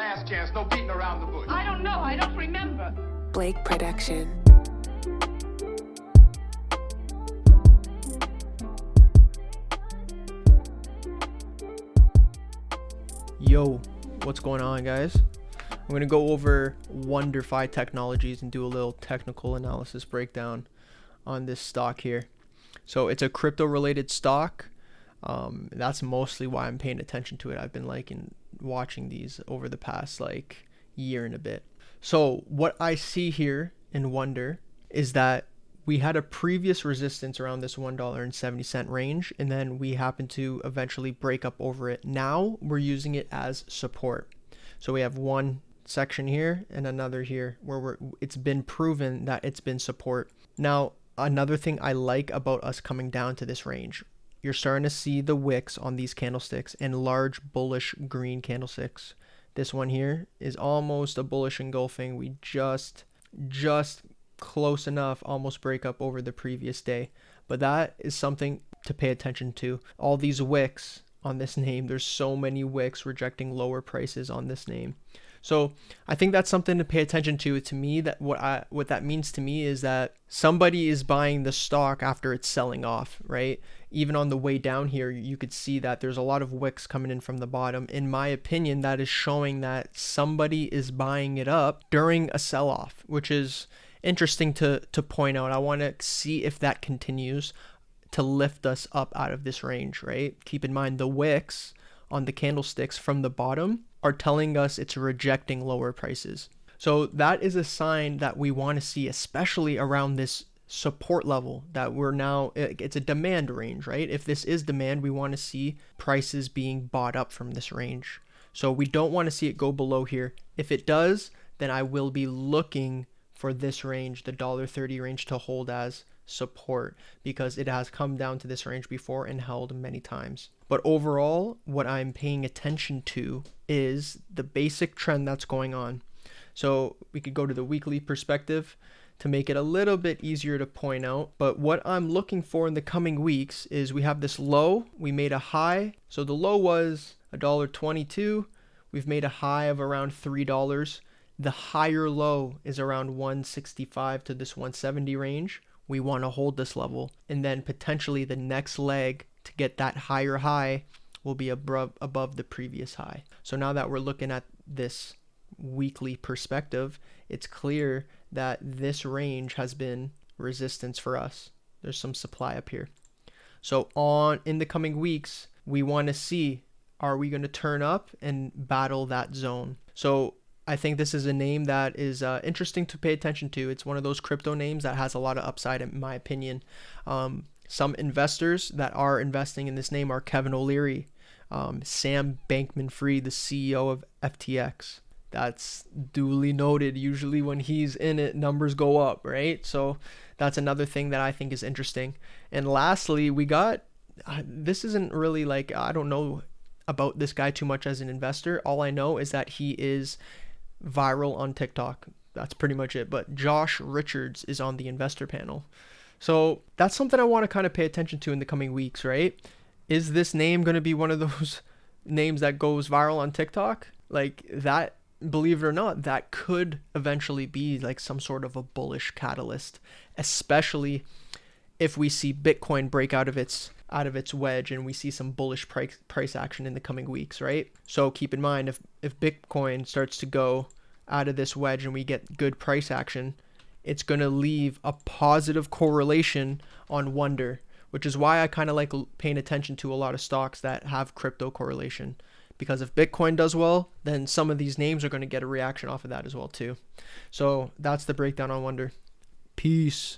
last chance. No beating around the bush. I don't know. I don't remember. Blake Production. Yo, what's going on, guys? I'm going to go over Wonderfi technologies and do a little technical analysis breakdown on this stock here. So it's a crypto related stock. That's mostly why I'm paying attention to it. I've been watching these over the past year and a bit. So what I see here in Wndr is that we had a previous resistance around this $1.70 range, and then we happened to eventually break up over it. Now we're using it as support. So we have one section here and another here where it's been proven that it's been support. Now, another thing I like about us coming down to this range, you're starting to see the wicks on these candlesticks and large bullish green candlesticks. This one here is almost a bullish engulfing. We just close enough, almost break up over the previous day. But that is something to pay attention to. All these wicks on this name, there's so many wicks rejecting lower prices on this name. So I think that's something to pay attention to. To me, that what that means to me is that somebody is buying the stock after it's selling off, right? Even on the way down here, you could see that there's a lot of wicks coming in from the bottom. In my opinion, that is showing that somebody is buying it up during a sell-off, which is interesting to point out. I want to see if that continues to lift us up out of this range, right? Keep in mind the wicks on the candlesticks from the bottom are telling us it's rejecting lower prices. So that is a sign that we want to see, especially around this support level that we're now, it's a demand range, right? If this is demand, we want to see prices being bought up from this range. So we don't want to see it go below here. If it does, then I will be looking for this range, the $1.30 range, to hold as support, because it has come down to this range before and held many times. But overall, what I'm paying attention to is the basic trend that's going on. So we could go to the weekly perspective to make it a little bit easier to point out. But what I'm looking for in the coming weeks is we have this low, we made a high. So the low was $1.22. We've made a high of around $3. The higher low is around 165 to this 170 range. We want to hold this level, and then potentially the next leg to get that higher high will be above the previous high. So now that we're looking at this weekly perspective, it's clear that this range has been resistance for us. There's some supply up here. So in the coming weeks, we want to see, are we going to turn up and battle that zone? So I think this is a name that is interesting to pay attention to. It's one of those crypto names that has a lot of upside, in my opinion. Some investors that are investing in this name are Kevin O'Leary, Sam Bankman-Fried, the CEO of FTX. That's duly noted. Usually when he's in it, numbers go up, right? So that's another thing that I think is interesting. And lastly, we got, this isn't really I don't know about this guy too much as an investor. All I know is that he is viral on TikTok. That's pretty much it. But Josh Richards is on the investor panel. So that's something I want to kind of pay attention to in the coming weeks, right? Is this name going to be one of those names that goes viral on TikTok? That, believe it or not, that could eventually be some sort of a bullish catalyst, especially if we see Bitcoin break out of its wedge and we see some bullish price action in the coming weeks, right? So keep in mind, if Bitcoin starts to go out of this wedge and we get good price action, it's going to leave a positive correlation on Wndr, which is why I kind of like paying attention to a lot of stocks that have crypto correlation. Because if Bitcoin does well, then some of these names are going to get a reaction off of that as well too. So that's the breakdown on Wndr. Peace.